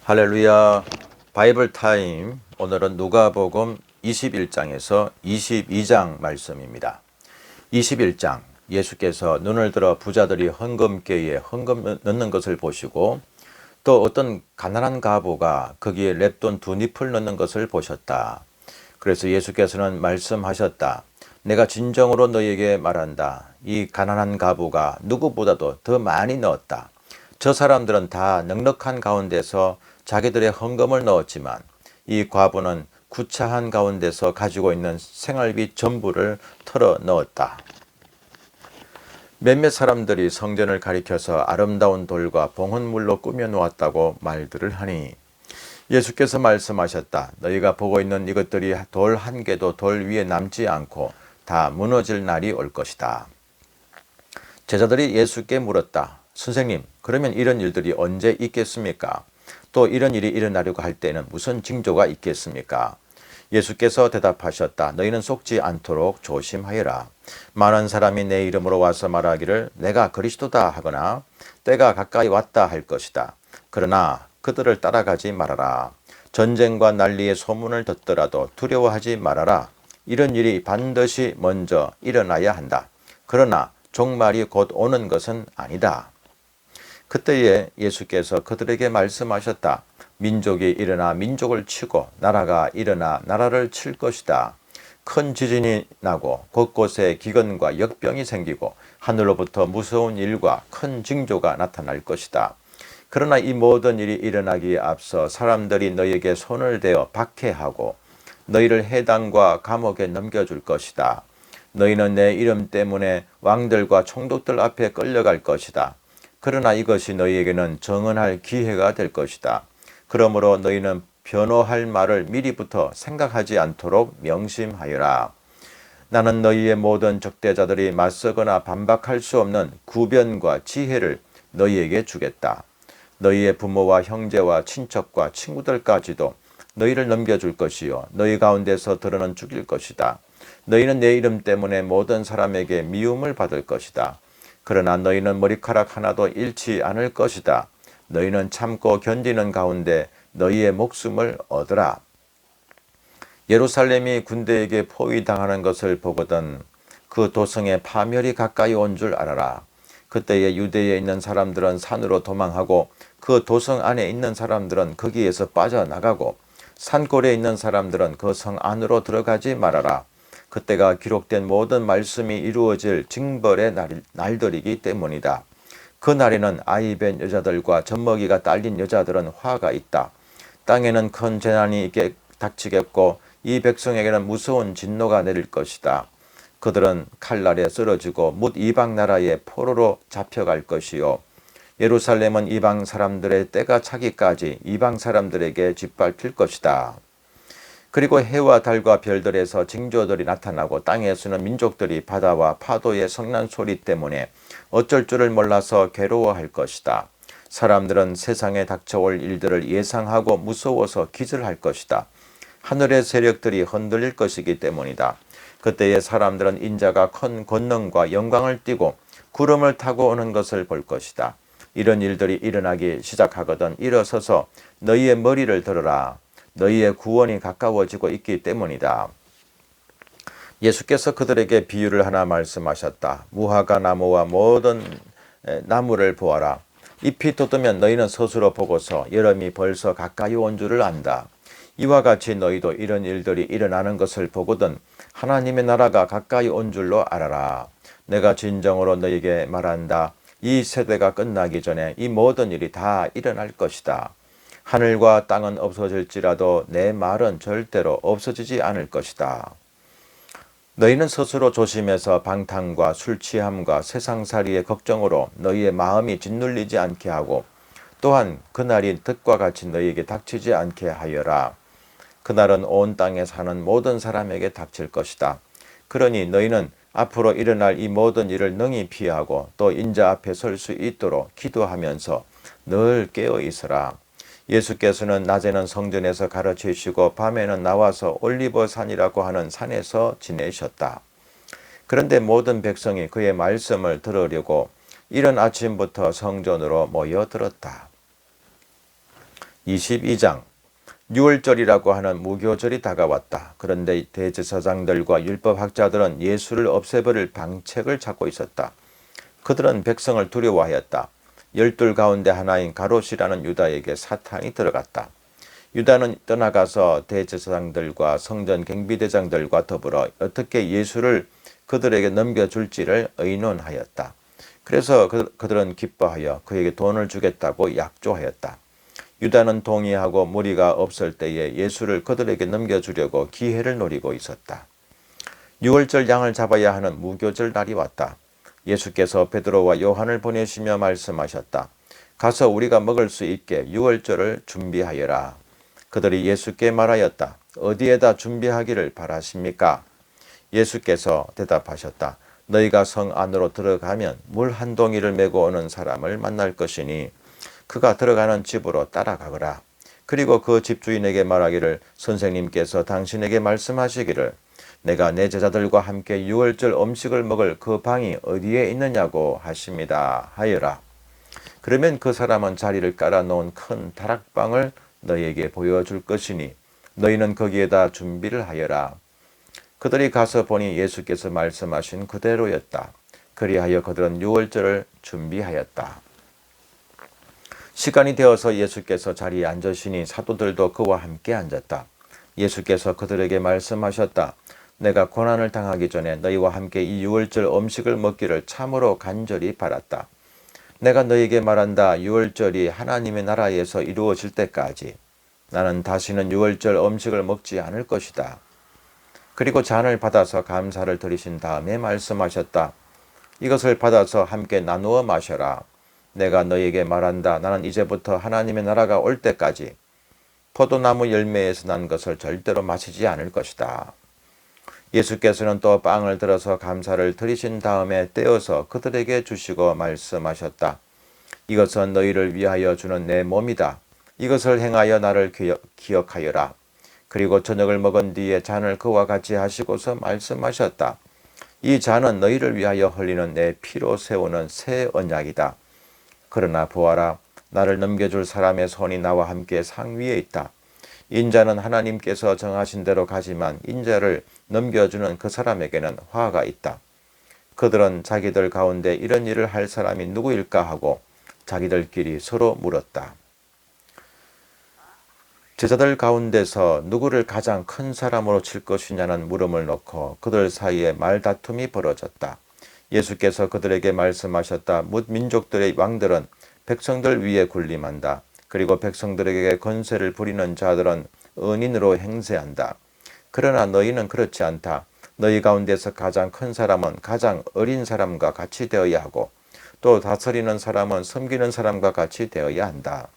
할렐루야. 바이블 타임. 오늘은 누가복음 21장에서 22장 말씀입니다. 21장, 예수께서 눈을 들어 부자들이 헌금께에 헌금 넣는 것을 보시고 또 어떤 가난한 과부가 거기에 랩돈 2잎을 넣는 것을 보셨다. 그래서 예수께서는 말씀하셨다. 내가 진정으로 너희에게 말한다. 이 가난한 과부가 누구보다도 더 많이 넣었다. 저 사람들은 다 넉넉한 가운데서 자기들의 헌금을 넣었지만 이 과부는 구차한 가운데서 가지고 있는 생활비 전부를 털어 넣었다. 몇몇 사람들이 성전을 가리켜서 아름다운 돌과 봉헌물로 꾸며 놓았다고 말들을 하니 예수께서 말씀하셨다. 너희가 보고 있는 이것들이 돌 한 개도 돌 위에 남지 않고 다 무너질 날이 올 것이다. 제자들이 예수께 물었다. 선생님, 그러면 이런 일들이 언제 있겠습니까? 또 이런 일이 일어나려고 할 때는 무슨 징조가 있겠습니까? 예수께서 대답하셨다. 너희는 속지 않도록 조심하여라. 많은 사람이 내 이름으로 와서 말하기를 내가 그리스도다 하거나 때가 가까이 왔다 할 것이다. 그러나 그들을 따라가지 말아라. 전쟁과 난리의 소문을 듣더라도 두려워하지 말아라. 이런 일이 반드시 먼저 일어나야 한다. 그러나 종말이 곧 오는 것은 아니다. 그때에 예수께서 그들에게 말씀하셨다. 민족이 일어나 민족을 치고 나라가 일어나 나라를 칠 것이다. 큰 지진이 나고 곳곳에 기근과 역병이 생기고 하늘로부터 무서운 일과 큰 징조가 나타날 것이다. 그러나 이 모든 일이 일어나기에 앞서 사람들이 너희에게 손을 대어 박해하고 너희를 해당과 감옥에 넘겨줄 것이다. 너희는 내 이름 때문에 왕들과 총독들 앞에 끌려갈 것이다. 그러나 이것이 너희에게는 정언할 기회가 될 것이다. 그러므로 너희는 변호할 말을 미리부터 생각하지 않도록 명심하여라. 나는 너희의 모든 적대자들이 맞서거나 반박할 수 없는 구변과 지혜를 너희에게 주겠다. 너희의 부모와 형제와 친척과 친구들까지도 너희를 넘겨줄 것이요 너희 가운데서 들어는 죽일 것이다. 너희는 내 이름 때문에 모든 사람에게 미움을 받을 것이다. 그러나 너희는 머리카락 하나도 잃지 않을 것이다. 너희는 참고 견디는 가운데 너희의 목숨을 얻으라. 예루살렘이 군대에게 포위당하는 것을 보거든 그 도성의 파멸이 가까이 온 줄 알아라. 그때에 유대에 있는 사람들은 산으로 도망하고 그 도성 안에 있는 사람들은 거기에서 빠져나가고 산골에 있는 사람들은 그 성 안으로 들어가지 말아라. 그때가 기록된 모든 말씀이 이루어질 징벌의 날들이기 때문이다. 그 날에는 아이 뵌 여자들과 젖먹이가 딸린 여자들은 화가 있다. 땅에는 큰 재난이 닥치겠고 이 백성에게는 무서운 진노가 내릴 것이다. 그들은 칼날에 쓰러지고 뭇 이방 나라의 포로로 잡혀갈 것이요 예루살렘은 이방 사람들의 때가 차기까지 이방 사람들에게 짓밟힐 것이다. 그리고 해와 달과 별들에서 징조들이 나타나고 땅에서는 민족들이 바다와 파도의 성난 소리 때문에 어쩔 줄을 몰라서 괴로워할 것이다. 사람들은 세상에 닥쳐올 일들을 예상하고 무서워서 기절할 것이다. 하늘의 세력들이 흔들릴 것이기 때문이다. 그때의 사람들은 인자가 큰 권능과 영광을 띠고 구름을 타고 오는 것을 볼 것이다. 이런 일들이 일어나기 시작하거든 일어서서 너희의 머리를 들어라. 너희의 구원이 가까워지고 있기 때문이다. 예수께서 그들에게 비유를 하나 말씀하셨다. 무화과 나무와 모든 나무를 보아라. 잎이 돋으면 너희는 스스로 보고서 여름이 벌써 가까이 온 줄을 안다. 이와 같이 너희도 이런 일들이 일어나는 것을 보거든 하나님의 나라가 가까이 온 줄로 알아라. 내가 진정으로 너희에게 말한다. 이 세대가 끝나기 전에 이 모든 일이 다 일어날 것이다. 하늘과 땅은 없어질지라도 내 말은 절대로 없어지지 않을 것이다. 너희는 스스로 조심해서 방탕과 술 취함과 세상살이의 걱정으로 너희의 마음이 짓눌리지 않게 하고 또한 그날이 득과 같이 너희에게 닥치지 않게 하여라. 그날은 온 땅에 사는 모든 사람에게 닥칠 것이다. 그러니 너희는 앞으로 일어날 이 모든 일을 능히 피하고 또 인자 앞에 설 수 있도록 기도하면서 늘 깨어 있으라. 예수께서는 낮에는 성전에서 가르치시고 밤에는 나와서 올리버산이라고 하는 산에서 지내셨다. 그런데 모든 백성이 그의 말씀을 들으려고 이른 아침부터 성전으로 모여들었다. 22장 유월절이라고 하는 무교절이 다가왔다. 그런데 대제사장들과 율법학자들은 예수를 없애버릴 방책을 찾고 있었다. 그들은 백성을 두려워하였다. 12 가운데 하나인 가롯이라는 유다에게 사탄이 들어갔다. 유다는 떠나가서 대제사장들과 성전 경비대장들과 더불어 어떻게 예수를 그들에게 넘겨줄지를 의논하였다. 그래서 그들은 기뻐하여 그에게 돈을 주겠다고 약조하였다. 유다는 동의하고 무리가 없을 때에 예수를 그들에게 넘겨주려고 기회를 노리고 있었다. 유월절 양을 잡아야 하는 무교절 날이 왔다. 예수께서 베드로와 요한을 보내시며 말씀하셨다. 가서 우리가 먹을 수 있게 유월절을 준비하여라. 그들이 예수께 말하였다. 어디에다 준비하기를 바라십니까? 예수께서 대답하셨다. 너희가 성 안으로 들어가면 물 한 동이를 메고 오는 사람을 만날 것이니 그가 들어가는 집으로 따라가거라. 그리고 그 집주인에게 말하기를 선생님께서 당신에게 말씀하시기를 내가 내 제자들과 함께 유월절 음식을 먹을 그 방이 어디에 있느냐고 하십니다 하여라. 그러면 그 사람은 자리를 깔아놓은 큰 다락방을 너희에게 보여줄 것이니 너희는 거기에다 준비를 하여라. 그들이 가서 보니 예수께서 말씀하신 그대로였다. 그리하여 그들은 유월절을 준비하였다. 시간이 되어서 예수께서 자리에 앉으시니 사도들도 그와 함께 앉았다. 예수께서 그들에게 말씀하셨다. 내가 고난을 당하기 전에 너희와 함께 이 유월절 음식을 먹기를 참으로 간절히 바랐다. 내가 너희에게 말한다. 유월절이 하나님의 나라에서 이루어질 때까지 나는 다시는 유월절 음식을 먹지 않을 것이다. 그리고 잔을 받아서 감사를 드리신 다음에 말씀하셨다. 이것을 받아서 함께 나누어 마셔라. 내가 너희에게 말한다. 나는 이제부터 하나님의 나라가 올 때까지 포도나무 열매에서 난 것을 절대로 마시지 않을 것이다. 예수께서는 또 빵을 들어서 감사를 드리신 다음에 떼어서 그들에게 주시고 말씀하셨다. 이것은 너희를 위하여 주는 내 몸이다. 이것을 행하여 나를 기억하여라. 그리고 저녁을 먹은 뒤에 잔을 그와 같이 하시고서 말씀하셨다. 이 잔은 너희를 위하여 흘리는 내 피로 세우는 새 언약이다. 그러나 보아라, 나를 넘겨줄 사람의 손이 나와 함께 상위에 있다. 인자는 하나님께서 정하신 대로 가지만 인자를 넘겨주는 그 사람에게는 화가 있다. 그들은 자기들 가운데 이런 일을 할 사람이 누구일까 하고 자기들끼리 서로 물었다. 제자들 가운데서 누구를 가장 큰 사람으로 칠 것이냐는 물음을 놓고 그들 사이에 말다툼이 벌어졌다. 예수께서 그들에게 말씀하셨다. 뭇 민족들의 왕들은 백성들 위에 군림한다. 그리고 백성들에게 권세를 부리는 자들은 은인으로 행세한다. 그러나 너희는 그렇지 않다. 너희 가운데서 가장 큰 사람은 가장 어린 사람과 같이 되어야 하고 또 다스리는 사람은 섬기는 사람과 같이 되어야 한다.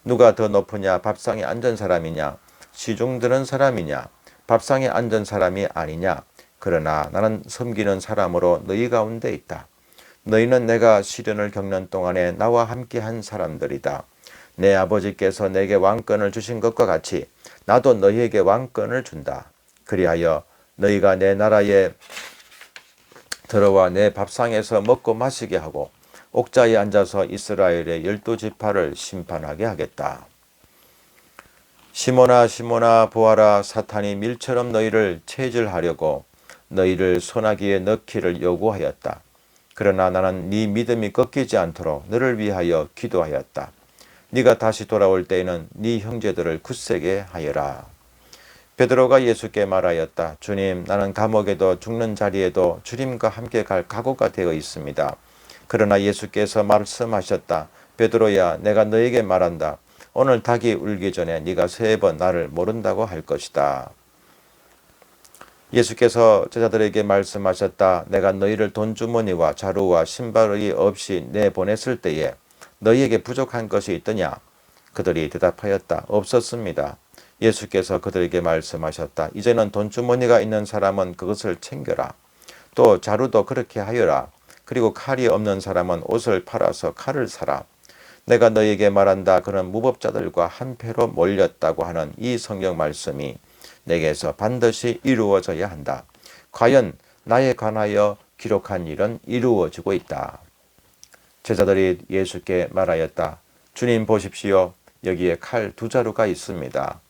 누가 더 높으냐? 밥상에 앉은 사람이냐? 시중 드는 사람이냐? 밥상에 앉은 사람이 아니냐? 그러나 나는 섬기는 사람으로 너희 가운데 있다. 너희는 내가 시련을 겪는 동안에 나와 함께 한 사람들이다. 내 아버지께서 내게 왕권을 주신 것과 같이 나도 너희에게 왕권을 준다. 그리하여 너희가 내 나라에 들어와 내 밥상에서 먹고 마시게 하고 옥자에 앉아서 이스라엘의 12지파를 심판하게 하겠다. 시몬아 시몬아 보아라, 사탄이 밀처럼 너희를 체질하려고 너희를 소나기에 넣기를 요구하였다. 그러나 나는 네 믿음이 꺾이지 않도록 너를 위하여 기도하였다. 네가 다시 돌아올 때에는 네 형제들을 굳세게 하여라. 베드로가 예수께 말하였다. 주님, 나는 감옥에도 죽는 자리에도 주님과 함께 갈 각오가 되어 있습니다. 그러나 예수께서 말씀하셨다. 베드로야, 내가 너에게 말한다. 오늘 닭이 울기 전에 네가 3번 나를 모른다고 할 것이다. 예수께서 제자들에게 말씀하셨다. 내가 너희를 돈주머니와 자루와 신발이 없이 내보냈을 때에 너희에게 부족한 것이 있더냐? 그들이 대답하였다. 없었습니다. 예수께서 그들에게 말씀하셨다. 이제는 돈주머니가 있는 사람은 그것을 챙겨라. 또 자루도 그렇게 하여라. 그리고 칼이 없는 사람은 옷을 팔아서 칼을 사라. 내가 너희에게 말한다. 그런 무법자들과 한패로 몰렸다고 하는 이 성경 말씀이 내게서 반드시 이루어져야 한다. 과연 나에 관하여 기록한 일은 이루어지고 있다. 제자들이 예수께 말하였다. 주님 보십시오. 여기에 칼 두 자루가 있습니다.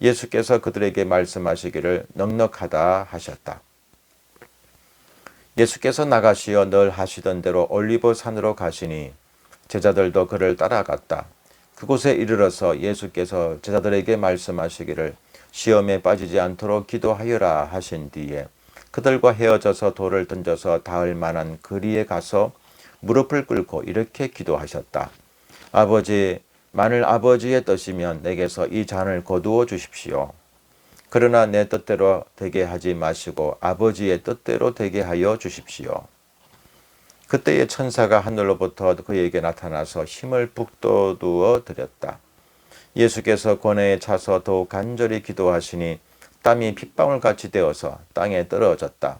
예수께서 그들에게 말씀하시기를 넉넉하다 하셨다. 예수께서 나가시어 늘 하시던 대로 올리브 산으로 가시니 제자들도 그를 따라갔다. 그곳에 이르러서 예수께서 제자들에게 말씀하시기를 시험에 빠지지 않도록 기도하여라 하신 뒤에 그들과 헤어져서 돌을 던져서 닿을 만한 거리에 가서 무릎을 꿇고 이렇게 기도하셨다. 아버지, 만일 아버지의 뜻이면 내게서 이 잔을 거두어 주십시오. 그러나 내 뜻대로 되게 하지 마시고 아버지의 뜻대로 되게 하여 주십시오. 그때의 천사가 하늘로부터 그에게 나타나서 힘을 북돋우어 드렸다. 예수께서 고뇌에 차서 더욱 간절히 기도하시니 땀이 핏방울같이 되어서 땅에 떨어졌다.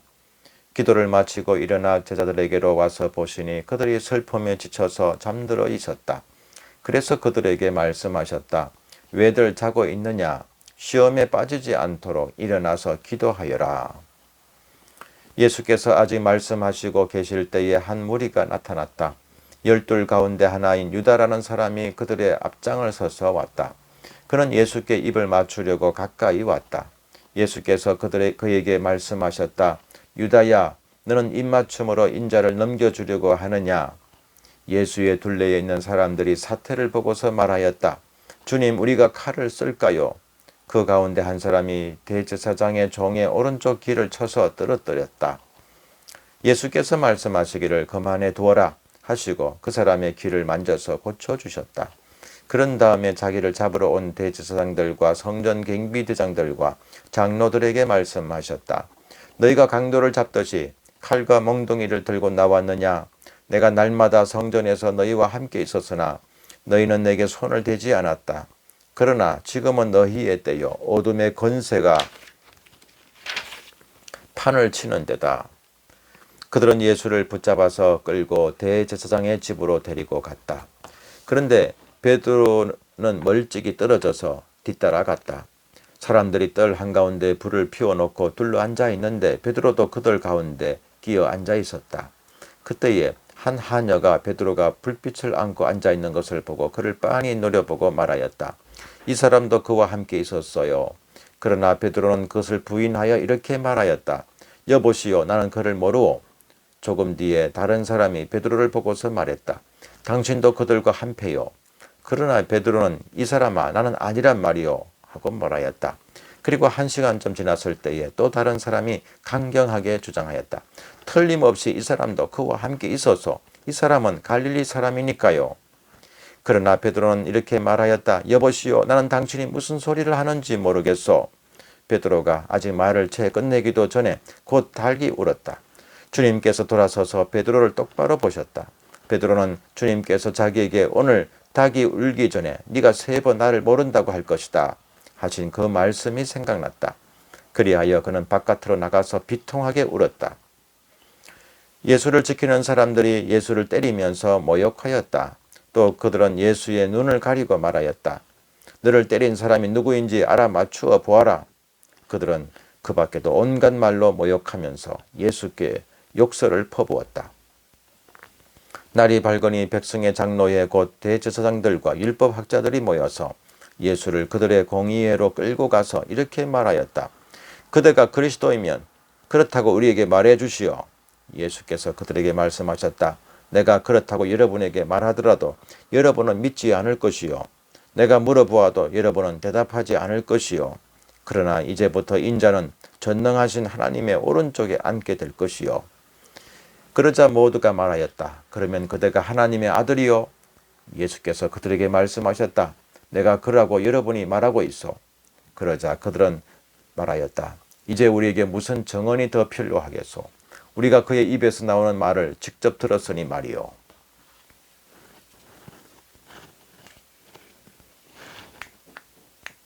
기도를 마치고 일어나 제자들에게로 와서 보시니 그들이 슬픔에 지쳐서 잠들어 있었다. 그래서 그들에게 말씀하셨다. 왜들 자고 있느냐? 시험에 빠지지 않도록 일어나서 기도하여라. 예수께서 아직 말씀하시고 계실 때에 한 무리가 나타났다. 12 가운데 하나인 유다라는 사람이 그들의 앞장을 서서 왔다. 그는 예수께 입을 맞추려고 가까이 왔다. 예수께서 그에게 말씀하셨다. 유다야, 너는 입맞춤으로 인자를 넘겨주려고 하느냐? 예수의 둘레에 있는 사람들이 사태를 보고서 말하였다. 주님, 우리가 칼을 쓸까요? 그 가운데 한 사람이 대제사장의 종의 오른쪽 귀를 쳐서 떨어뜨렸다. 예수께서 말씀하시기를 그만해 두어라 하시고 그 사람의 귀를 만져서 고쳐주셨다. 그런 다음에 자기를 잡으러 온 대제사장들과 성전 경비대장들과 장로들에게 말씀하셨다. 너희가 강도를 잡듯이 칼과 멍둥이를 들고 나왔느냐? 내가 날마다 성전에서 너희와 함께 있었으나 너희는 내게 손을 대지 않았다. 그러나 지금은 너희의 때요 어둠의 권세가 판을 치는 데다. 그들은 예수를 붙잡아서 끌고 대제사장의 집으로 데리고 갔다. 그런데 베드로는 멀찍이 떨어져서 뒤따라갔다. 사람들이 뜰 한가운데 불을 피워놓고 둘러앉아 있는데 베드로도 그들 가운데 끼어 앉아 있었다. 그때에 한 하녀가 베드로가 불빛을 안고 앉아 있는 것을 보고 그를 빤히 노려보고 말하였다. 이 사람도 그와 함께 있었어요. 그러나 베드로는 그것을 부인하여 이렇게 말하였다. 여보시오, 나는 그를 모르오. 조금 뒤에 다른 사람이 베드로를 보고서 말했다. 당신도 그들과 한패요. 그러나 베드로는 이 사람아, 나는 아니란 말이요 하고 말하였다. 그리고 1시간쯤 지났을 때에 또 다른 사람이 강경하게 주장하였다. 틀림없이 이 사람도 그와 함께 있어서 이 사람은 갈릴리 사람이니까요. 그러나 베드로는 이렇게 말하였다. 여보시오, 나는 당신이 무슨 소리를 하는지 모르겠소. 베드로가 아직 말을 채 끝내기도 전에 곧 닭이 울었다. 주님께서 돌아서서 베드로를 똑바로 보셨다. 베드로는 주님께서 자기에게 오늘 닭이 울기 전에 네가 3번 나를 모른다고 할 것이다 하신 그 말씀이 생각났다. 그리하여 그는 바깥으로 나가서 비통하게 울었다. 예수를 지키는 사람들이 예수를 때리면서 모욕하였다. 또 그들은 예수의 눈을 가리고 말하였다. 너를 때린 사람이 누구인지 알아맞추어 보아라. 그들은 그 밖에도 온갖 말로 모욕하면서 예수께 욕설을 퍼부었다. 날이 밝으니 백성의 장로회 곧 대제사장들과 율법학자들이 모여서 예수를 그들의 공의회로 끌고 가서 이렇게 말하였다. 그대가 그리스도이면 그렇다고 우리에게 말해 주시오. 예수께서 그들에게 말씀하셨다. 내가 그렇다고 여러분에게 말하더라도 여러분은 믿지 않을 것이요. 내가 물어보아도 여러분은 대답하지 않을 것이요. 그러나 이제부터 인자는 전능하신 하나님의 오른쪽에 앉게 될 것이요. 그러자 모두가 말하였다. 그러면 그대가 하나님의 아들이요? 예수께서 그들에게 말씀하셨다. 내가 그러라고 여러분이 말하고 있어. 그러자 그들은 말하였다. 이제 우리에게 무슨 증언이 더 필요하겠소? 우리가 그의 입에서 나오는 말을 직접 들었으니 말이요.